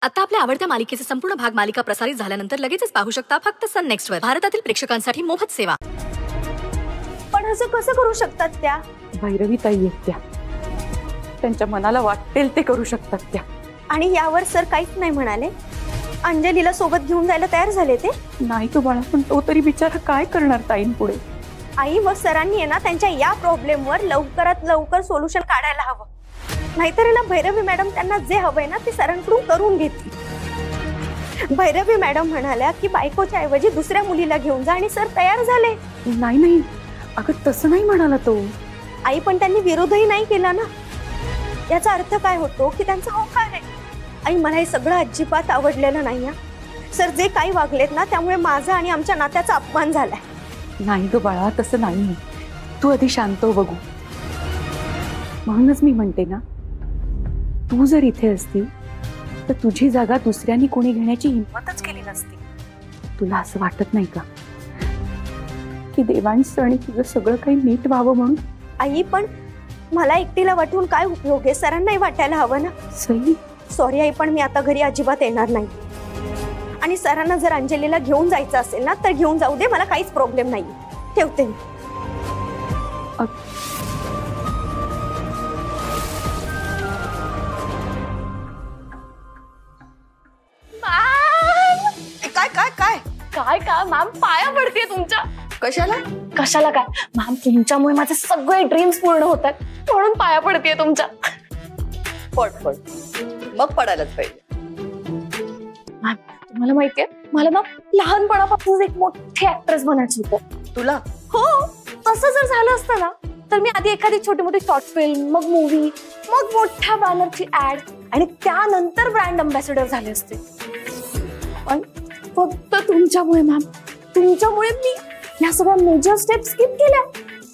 आता आपल्या आवडत्या मालिकेचे संपूर्ण भाग मालिका प्रसारित झाल्यानंतर लगेचच पाहू शकता फक्त सन नेक्स्ट वर. भारतातील प्रेक्षकांसाठी मोफत सेवा. पण असं कसं करू शकतात त्या? भैरवी ताई आहेत त्या. त्यांच्या मनाला वाटेल ते करू शकतात त्या. आणि यावर सर काहीच नाही म्हणाले? अंजलीला सोबत घेऊन जायला तयार झाले ते? नाही तो बाळा, पण तो तरी बिचारा काय करणार ताईंपुढे. आई व सरांनी आहे ना त्यांच्या या प्रॉब्लेमवर लवकरात लवकर सोल्युशन काढायला हवं. नाहीतर ना भैरवी मॅडम त्यांना जे हवंय ना ते सरांकडून करून घेतली. भैरवी मॅडम म्हणाल्या की बायकोच्या ऐवजी दुसऱ्या मुलीला घेऊन जा आणि सर तयार झाले. नाही नाही अगं तसं नाही म्हणाला तो. आई पण त्यांनी विरोधही नाही केला ना. याचा अर्थ काय होतो की त्यांचा होकार आहे. आई मला हे सगळं अजिबात आवडलेलं नाही. सर जे काही वागलेत ना त्यामुळे माझा आणि आमच्या नात्याचा अपमान झालाय. नाही ग बाळा तसं नाही. तू आधी शांत हो बघू. म्हणूनच मी म्हणते ना, तू जर इथे असती तर तुझी जागा दुसऱ्यांनी कोणी घेण्याची हिंमतच केली नसती. तुला असं वाटत नाही का की देवांश आणि तुझं सगळं काही नीट व्हावं म्हणून? आई पण मला एकटीला वाटून काय उपयोग आहे? सरांनाही वाटायला हवं ना. सई सॉरी आई, पण मी आता घरी अजिबात येणार नाही. आणि सरांना जर अंजलीला घेऊन जायचं असेल ना तर घेऊन जाऊ दे, मला काहीच प्रॉब्लेम नाही. ठेवते मी. काय काय काय काय काय मॅम, पाया पडते तुमच्या. कशाला कशाला काय मॅम, तुमच्यामुळे माझे सगळे ड्रीम्स पूर्ण होतात म्हणून पाया पडते तुमच्या. पड पड, मग पडायलाच पाहिजे. मॅम तुम्हाला माहितीये, मला ना लहानपणापासून एक मोठी ऍक्ट्रेस बनायचं होतं. तुला? हो, तसं जर झालं असतं ना तर मी आधी एखादी छोटी मोठी शॉर्ट फिल्म, मग मूवी, मग मोठ्या बॅनरची ऍड आणि त्यानंतर ब्रँड अम्बॅसेडर झाले असते. पण फक्त तुमच्यामुळे मॅम, तुमच्यामुळे मी या सगळ्या मेजर स्टेप स्किप केल्या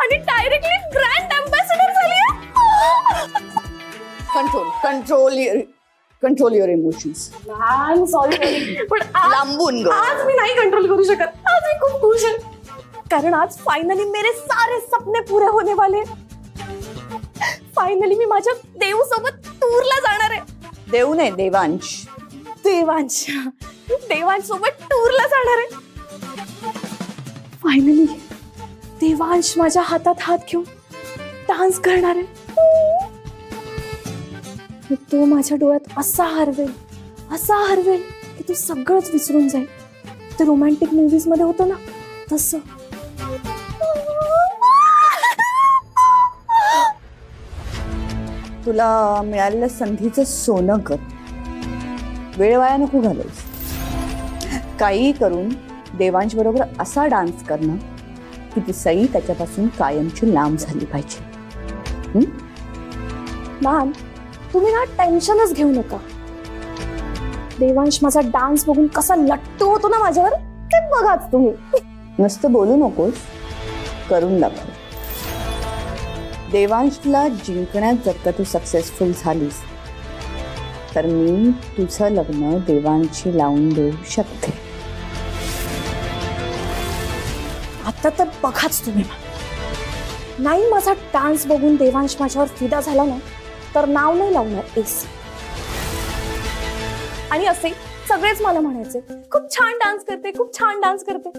आणि डायरेक्टली ब्रँड अम्बॅसेडर झाली. Control your emotions. Ma'am sorry, पण लांबून आज मी नाही कंट्रोल करू शकत. आज मी खूप खुश आहे कारण आज फायनली मेरे सारे सपने पूरे होने वाले. फायनली मी माझ्या देव सोबत टूरला जाणार आहे. देव नाही, देवांश. देवांश, देवांश सोबत टूरला जाणार आहे. फायनली देवांश माझ्या हातात हात घेऊन डान्स करणार आहे. तो माझ्या डोळ्यात असा हरवेल की तू सगळंच विसरून जाईल. ते रोमॅन्टिक मूवीज मध्ये होतं ना तसं. तुला मिळालेल्या संधीचं सोनं कर. वेळ वाया नको घालवस. काही करून देवांश बरोबर असा डान्स करणं की ती सई त्याच्यापासून कायमची लांब झाली पाहिजे. मॅम तुम्ही ना टेन्शनच घेऊ नका. देवांश माझा डान्स बघून कसा लट्टू होतो ना माझ्यावर, ते बघाच तुम्ही. नुसतं बोलू नकोस, करून दाखव. देवांशला जिंकण्यात जर का तू सक्सेसफुल झालीस तर मी तुझं लग्न देवांशी लावून देऊ शकते. आता तर बघाच तुम्ही. नाही माझा डान्स बघून देवांश माझ्यावर फिदा झाला ना तर नाव नाही लावणार एस. आणि असे सगळेच मला म्हणायचे खूप छान डान्स करते, खूप छान डान्स करते.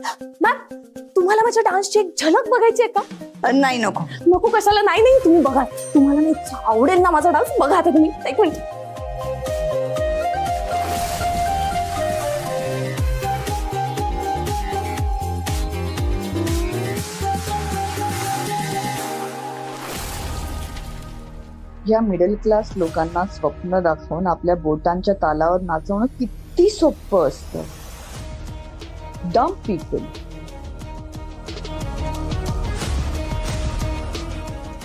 मॅम तुम्हाला माझ्या डान्सची एक झलक बघायची आहे का? नाही नको. नको कशाला? नाही नाही तुम्ही बघा, तुम्हाला नाही आवडेल ना माझा डान्स. बघा आता तुम्ही. एक मिनिट. या मिडल क्लास लोकांना स्वप्न दाखवून आपल्या बोटांच्या तालावर नाचवणं किती सोपं असतं. Dumb people.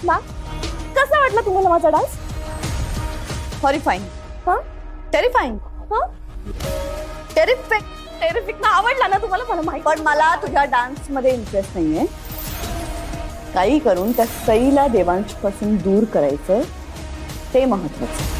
मॅम कसा वाटला तुम्हाला माझा डान्स? हॉरिफाईंग. टेरिफाईंग. टेरिफिक ना आवडला ना तुम्हाला? मला माहिती. पण मला तुझ्या डान्स मध्ये इंटरेस्ट नाहीये. काही करून त्या सईला देवांश पासून दूर करायचं, ते महत्वाचं.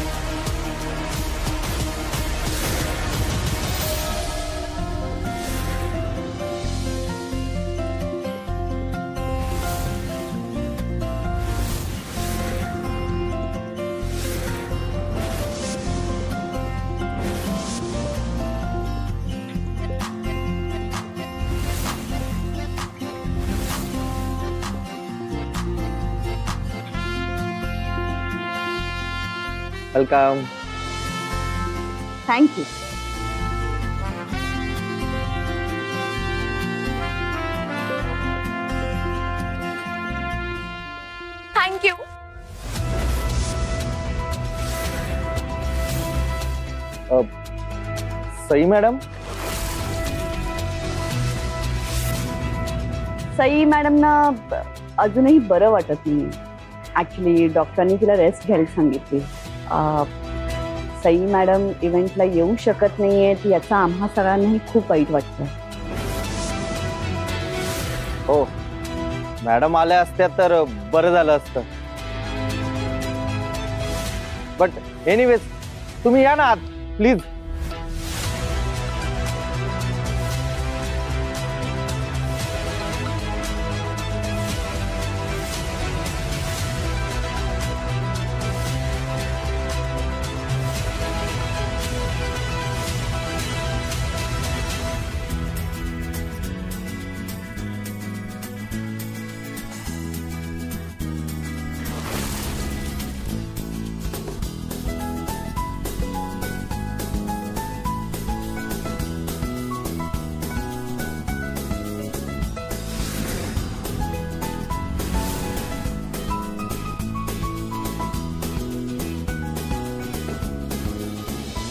Welcome. Thank you. Thank you. Sai madam. Sai मॅडमना अजूनही बरं वाटत नाही. ॲक्च्युली डॉक्टरांनी तिला रेस्ट घ्यायला सांगितली. सई मॅडम इव्हेंटला येऊ शकत नाहीयेत याचं आम्हा सगळ्यांनाही खूप वाईट वाटतं. हो, मॅडम आल्या असत्या तर बरं झालं असतं. बट एनिवेज तुम्ही या ना आत please.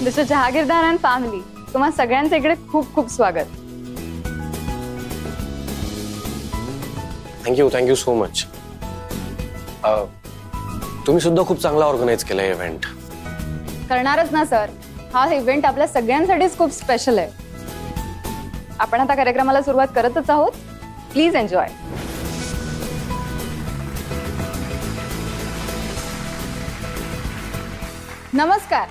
Mister Jahagirdar and family, तुम्हा सगळ्यांचं इकडे खूप खूप स्वागत. Thank you so much. तुम्ही सुद्धा खूप चांगला ऑर्गनाइज केला इव्हेंट. करणारच ना सर. हा इव्हेंट आपल्या सगळ्यांसाठीच खूप स्पेशल आहे. आपण आता कार्यक्रमाला सुरुवात करतच आहोत. Please enjoy. नमस्कार.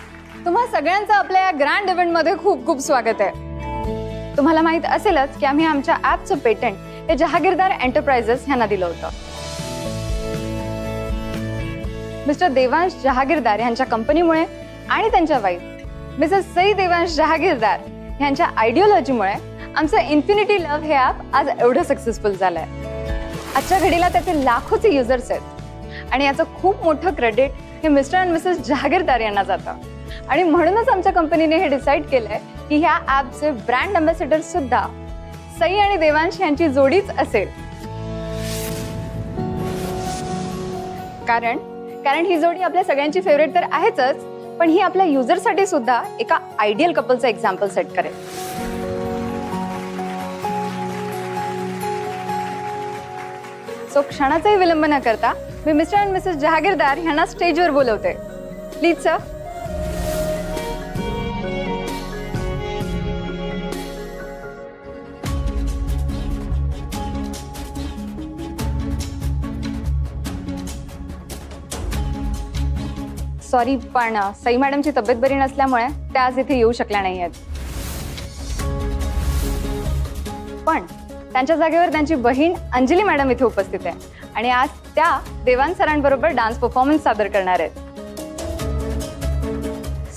तुम्हा सगळ्यांचं आपल्या या ग्रँड इव्हेंटमध्ये खूप खूप स्वागत आहे. तुम्हाला माहित असेलच की आम्ही आमच्या ॲपचं पेटंट हे जहागीरदार एंटरप्राइजेस यांना दिलं होतं. मिस्टर देवांश जहागीरदार यांच्या कंपनीमुळे आणि त्यांच्या वाईफ मिसेस सई देवांश जहागीरदार यांच्या आयडिओलॉजीमुळे आमचं इन्फिनिटी लव्ह हे ॲप आज एवढं सक्सेसफुल झालंय. आजच्या घडीला त्याचे लाखोचे युजर्स आहेत आणि याचं खूप मोठं क्रेडिट हे मिस्टर अँड मिसेस जहागीरदार यांना जातं. आणि म्हणूनच आमच्या कंपनीने हे डिसाईड केलंय की ह्या ॲपचे ब्रँड अँबॅसेडर सुद्धा सई आणि देवांश यांची जोडीच असेल. कारण ही जोडी आपल्या सगळ्यांची फेवरेट तर आहेच, पण ही आपल्या युजरसाठी सुद्धा एका आयडियल कपलचं एक्झाम्पल सेट करेल. सो क्षणाचाही विलंब न करता मी मिस्टर अँड मिसेस जहागीरदार यांना स्टेजवर बोलवते. Please sir. सॉरी, पण सई मॅडमची तब्येत बरी नसल्यामुळे त्या आज इथे येऊ शकल्या नाही आहेत. पण त्यांच्या जागेवर त्यांची बहीण अंजली मॅडम इथे उपस्थित आहे आणि आज त्या देवांश सरांबरोबर डान्स परफॉर्मन्स सादर करणार आहेत.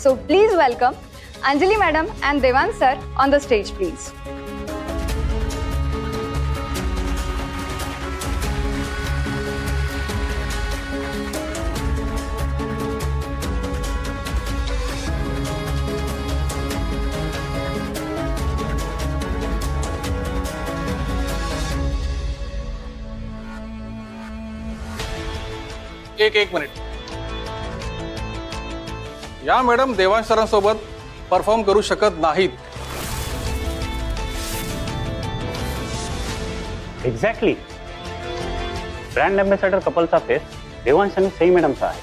So please welcome Anjali madam and Devansh sir on the stage please. एक मिनिट. या मॅडम देवांश सरांसोबत परफॉर्म करू शकत नाहीत. एक्झॅक्टली. ब्रँड अँबॅसेडर कपलचा फेस देवांश आणि सई मॅडमचा आहे.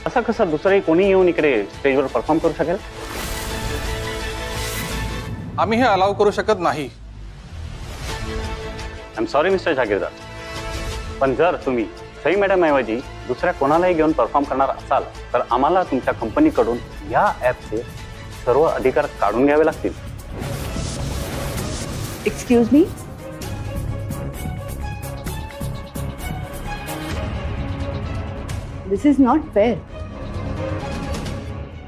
असं कसं दुसरंही कोणी येऊन इकडे स्टेजवर परफॉर्म करू शकेल? आम्ही हे अलाव करू शकत नाही. I am sorry mister Jahagirdar, पण जर तुम्ही सई मॅडम ऐवजी दुसऱ्या कोणालाही घेऊन परफॉर्म करणार असाल तर आम्हाला तुमच्या कंपनीकडून या ॲपचे सर्व अधिकार काढून घ्यावे लागतील. Excuse me. This is not fair.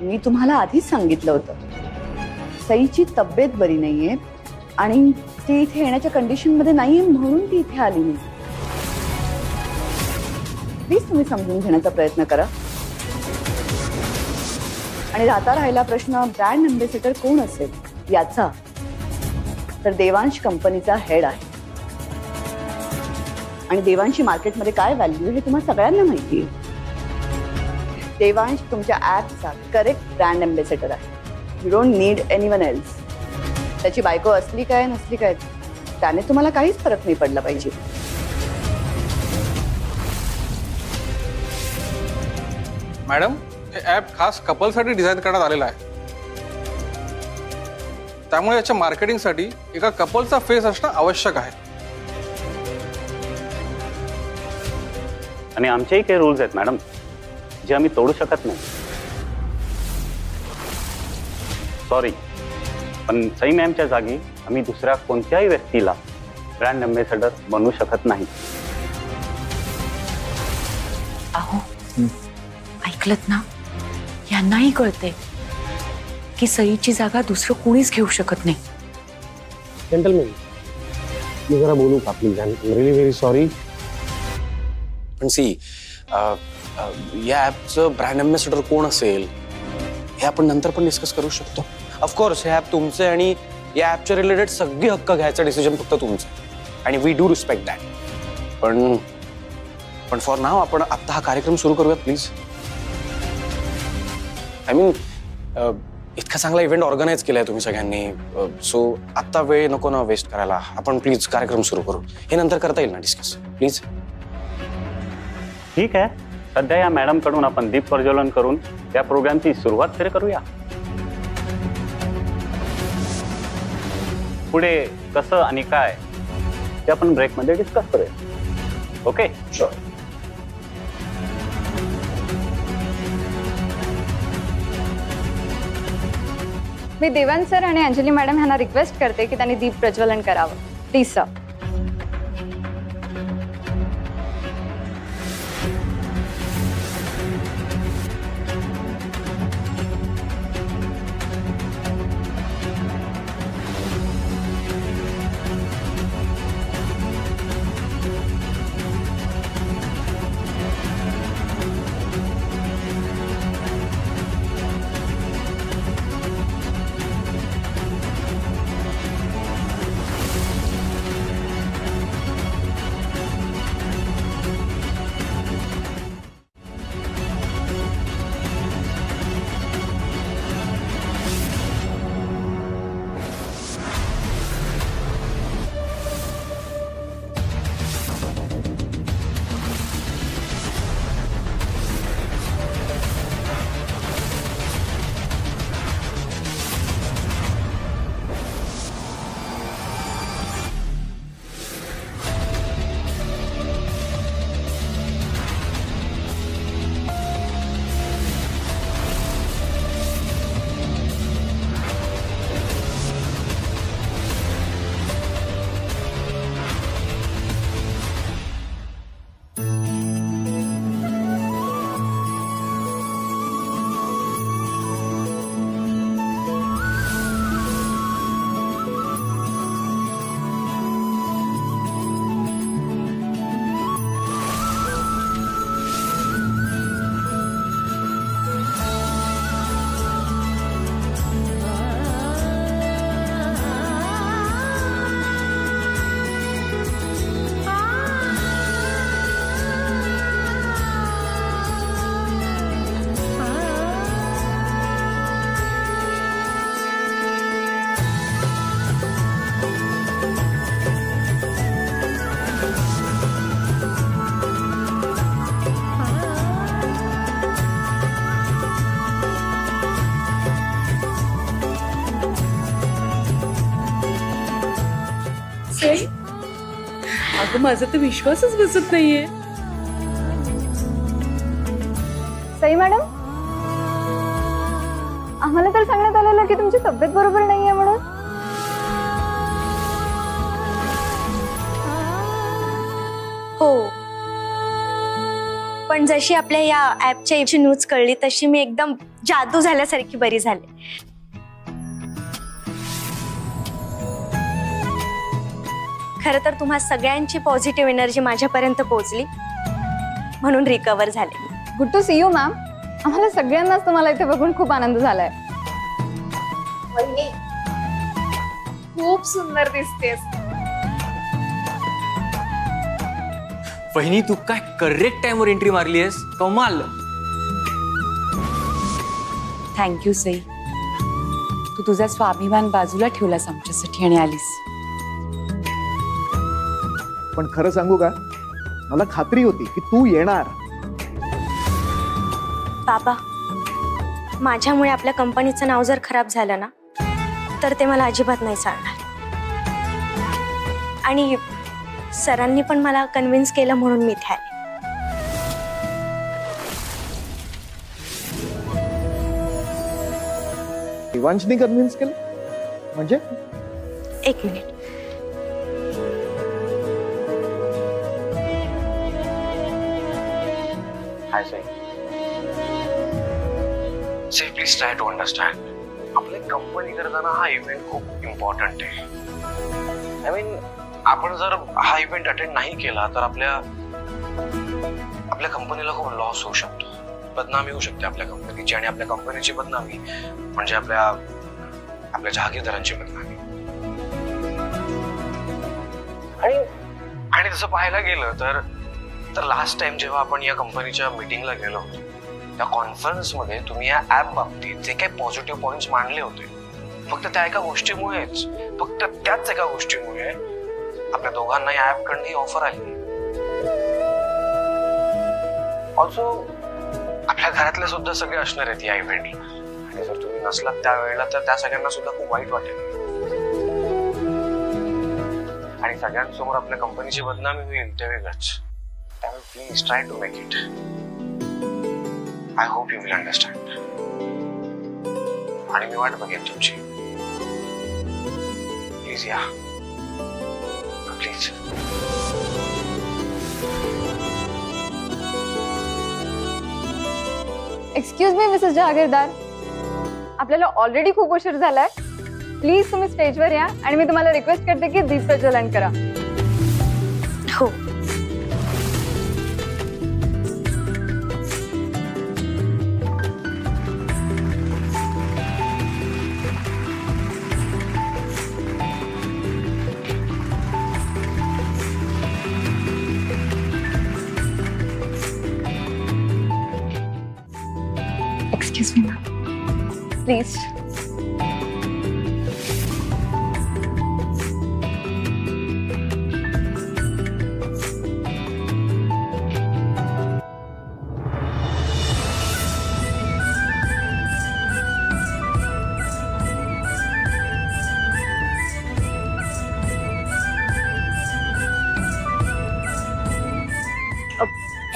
मी तुम्हाला आधीच सांगितलं होतं सईची तब्येत बरी नाहीये आणि ती इथे येण्याच्या कंडिशनमध्ये नाहीये म्हणून ती इथे आली नाही. प्लीज तुम्ही समजून घेण्याचा प्रयत्न करा. आणि आता राहिला प्रश्न ब्रँड अँबॅसेडर कोण असेल याचा, तर देवांश कंपनीचा हेड आहे. आणि देवांशी मार्केटमध्ये काय व्हॅल्यू हे तुम्हाला सगळ्यांना माहिती आहे. देवांश तुमच्या ऍपचा करेक्ट ब्रँड अँबॅसेडर आहे. You don't need anyone else. त्याची बायको असली काय नसली काय त्याने तुम्हाला काहीच फरक नाही पडला पाहिजे. मॅडम, हे ॲप खास कपलसाठी डिझाईन करण्यात आलेलं आहे. त्यामुळे याच्या मार्केटिंगसाठी एका कपलचा फेस असणं आवश्यक आहे. आणि आमचेही काही रूल्स आहेत मॅडम, जे आम्ही तोडू शकत नाही. सॉरी, पण सई मॅमच्या जागी आम्ही दुसऱ्या कोणत्याही व्यक्तीला ब्रँड अँबॅसेडर बनवू शकत नाही. अहो, ऐकलत ना, यांनाही कळते की सईची जागा दुसरं कोणीच घेऊ शकत नाही. जेंटलमॅन, मी जरा बोलू का please? I am really very sorry. पण सी, या ॲपचं ब्रँड अँबॅसेडर कोण असेल हे आपण नंतर पण डिस्कस करू शकतो. ऑफकोर्स हे ॲप तुमचं आहे आणि या ॲपच्या रिलेटेड सगळी हक्क घ्यायचा डिसिजन फक्त तुमचं आहे आणि वी डू रिस्पेक्ट दॅट. पण फॉर नाव आपण आत्ता हा कार्यक्रम सुरू करूयात प्लीज. आय मीन, इतका चांगला इव्हेंट ऑर्गनाईज केलाय तुम्ही सगळ्यांनी, सो आत्ता वेळ नको ना वेस्ट करायला. आपण प्लीज कार्यक्रम सुरू करू. हे नंतर करता येईल ना डिस्कस, प्लीज? ठीक आहे, सध्या या मॅडम कडून आपण दीप प्रज्वलन करून त्या प्रोग्रामची सुरुवात तरी करूया. पुढे कसं आणि काय ते आपण ब्रेकमध्ये डिस्कस करूया. ओके? शुअर. मी देवांश सर आणि अंजली मॅडम यांना रिक्वेस्ट करते की त्यांनी दीप प्रज्वलन करावं. Please sir. अगं, माझा तर विश्वासच बसत नाहीये. सई मॅडम, आम्हाला तर सांगण्यात आलेलं की तुमची तब्येत बरोबर नाहीये म्हणून. हो, पण जशी आपल्या या ऍपच्या न्यूज कळली तशी मी एकदम जादू झाल्यासारखी बरी झाले. खरं तर तुम्हा सगळ्यांची पॉझिटिव्ह एनर्जी माझ्यापर्यंत पोहोचली म्हणून रिकवर झाले. Good to see you ma'am. आम्हाला सगळ्यांनाच तुम्हाला इथे बघून खूप आनंद झालाय. खूप सुंदर दिसतेस. वहिनी तू काय करेक्ट टाइमवर एंट्री मारली आहेस, कमाल. थँक्यू सई. तू तुझा स्वाभिमान बाजूला ठेवलास आमच्यासाठी आणि आलीस. पण खरं सांगू का, मला खात्री होती की तू येणार. बाबा, माझ्यामुळे आपल्या कंपनीचं नाव जर खराब झालं ना तर ते मला अजिबात नाही चालणार. आणि सरांनी पण मला कन्व्हिन्स केलं म्हणून मी इथे आले. देवांशनी कन्व्हिन्स केलं म्हणजे? एक minute. Hi Sai. Sai please try to understand. आपल्या कंपनी करताना हा इव्हेंट खूप इम्पॉर्टंट आहे. आय मीन आपण जर हा इव्हेंट अटेंड नाही केला तर आपल्या कंपनीला खूप लॉस होऊ शकतो, बदनामी होऊ शकते आपल्या कंपनीची. आणि आपल्या कंपनीची बदनामी म्हणजे आपल्या जहागीरदारांची बदनामी. आणि तसं पाहायला गेलं तर लास्ट टाइम जेव्हा आपण या कंपनीच्या मीटिंगला गेलो होतो त्या कॉन्फरन्समध्ये तुम्ही या ऍप बाबतीत जे काही पॉझिटिव्ह पॉइंट्स मांडले होते, फक्त त्या एका गोष्टीमुळेच, फक्त त्याच एका गोष्टीमुळे आपल्या दोघांना या ऍप कडनं ही ऑफर आली. ऑल्सो आपल्या घरातले सुद्धा सगळे असणार आहेत या इव्हेंटला. आणि जर तुम्ही नसलात त्यावेळेला तर त्या सगळ्यांना सुद्धा खूप वाईट वाटेल. आणि सगळ्यांसमोर आपल्या कंपनीची बदनामी होईल ते वेगळंच. त्यामुळे please try to make it. I hope you will understand. आणि मी वाट बघेन तुमची. प्लीज या, please. Excuse me Mrs Jahagirdar, आपल्याला ऑलरेडी खूप उशीर झालाय. प्लीज तुम्ही स्टेजवर या आणि मी तुम्हाला रिक्वेस्ट करते की दीप प्रज्वलन करा. हो. Excuse me ma'am, please.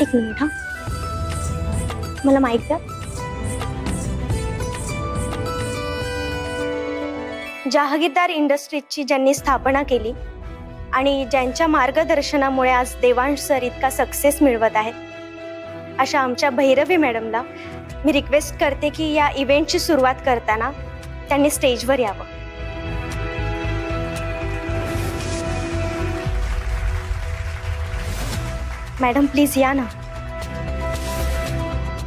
एक मिनिट. हा, मला माहित द्या. जहागीरदार इंडस्ट्रीजची ज्यांनी स्थापना केली आणि ज्यांच्या मार्गदर्शनामुळे आज देवांश सर इतका सक्सेस मिळवत आहेत, अशा आमच्या भैरवी मॅडमला मी रिक्वेस्ट करते की या इव्हेंटची सुरुवात करताना त्यांनी स्टेजवर यावं. मॅडम प्लीज या ना.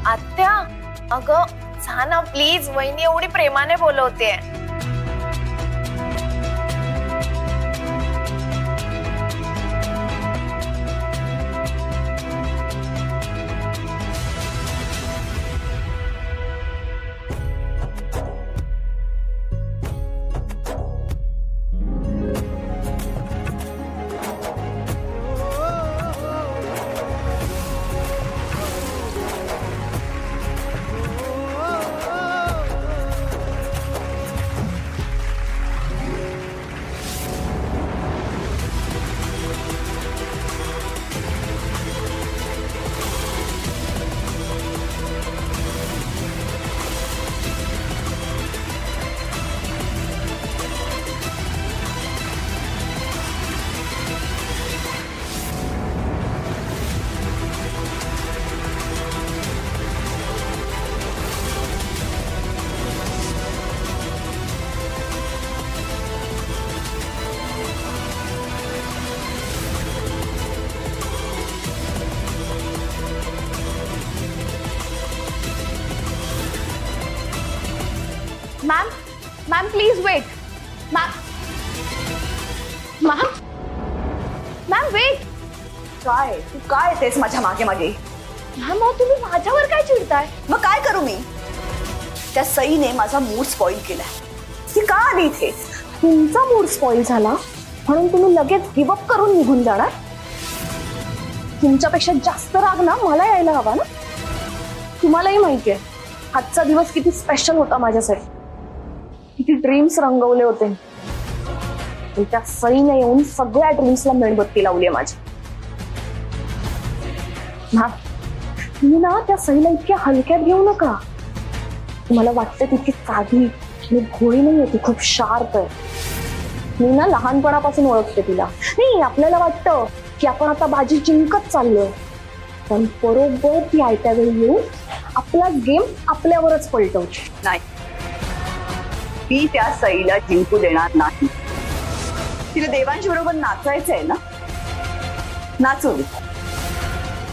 आत्या, अगं जा ना प्लीज, वहिनी एवढी प्रेमाने बोलवते. Ma'am ma'am please wait. Ma'am ma'am ma'am wait. काय तू काय येतेस माझ्या मागे मागे? मॅम अहो तुम्ही माझ्यावर काय चिडताय? मग काय करू मी? त्या सईने माझा मूड स्पॉइल केलाय. ती का आली इथे? तुमचा मूड स्पॉइल झाला म्हणून तुम्ही लगेच गिवअप करून निघून जाणार? तुमच्यापेक्षा जास्त राग ना मला यायला हवा ना. तुम्हालाही माहितीये आजचा दिवस किती स्पेशल होता माझ्यासाठी, किती ड्रीम्स रंगवले होते. त्या सईने येऊन सगळ्या ड्रीम्सला मेणबत्ती लावली आहे माझी. तुम्ही ना त्या सईला इतक्या हलक्यात घेऊ नका. मला वाटतं तितकी साधी आणि भोळी नाही आहे, ती खूप शार्प आहे. मी ना लहानपणापासून ओळखते तिला. नाही आपल्याला वाटतं की आपण आता बाजी जिंकत चाललोय, पण बरोबर ती आयत्या वेळी येऊन आपला गेम आपल्यावरच पलटवते. नाही, ती त्या सईला जिंकू देणार नाही. तिला देवांश बरोबर नाचायचंय ना, नाचू दे.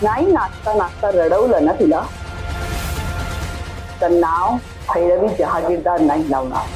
नाही नाचता नाचता रडवलं ना तिला तर नाव भैरवी जहागीरदार नाही लावणार.